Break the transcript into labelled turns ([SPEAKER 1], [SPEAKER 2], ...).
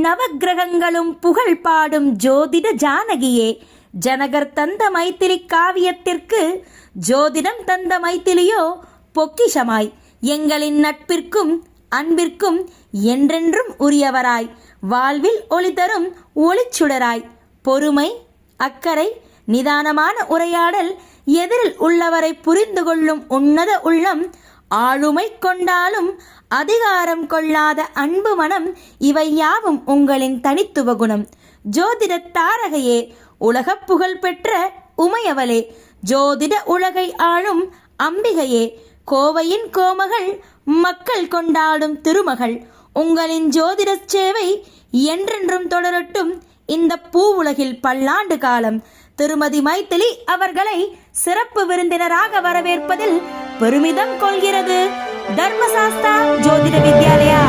[SPEAKER 1] நவக்கிரகங்களும் புகழ் பாடும் ஜோதிட ஜானகியே, ஜனகர் தந்த மைத்திலி காவியத்திற்கு ஜோதிடம் தந்த மைத்திலியோ பொக்கிஷமாய், எங்களின் நட்பிற்கும் அன்பிற்கும் என்றென்றும் உரியவராய், வாழ்வில் ஒளி தரும் ஒளிச்சுடராய், பொறுமை, அக்கறை, நிதானமான உரையாடல், எதிரில் உள்ளவரை புரிந்து கொள்ளும் உன்னத உள்ளம், ஆளுமை கொண்டாலும் அதிகாரம் கொள்ளாத அன்பு மனம், இவை யாவும் உங்களின் தனித்துவ குணம். ஜோதிட தாரகையே, உலக புகழ் பெற்ற உமையவளே, ஜோதிட உலகை ஆளும் அம்பிகையே, கோவையின் கோமகள், மக்கள் கொண்டாடும் திருமகள், உங்களின் ஜோதிட சேவை என்றென்றும் தொடரட்டும் இந்த பூ உலகில் பல்லாண்டு காலம். திருமதி மைத்திலி அவர்களை சிறப்பு விருந்தினராக வரவேற்பதில் பெருமிதம் கொள்கிறது தர்மசாஸ்தா ஜோதிட வித்யாலயா.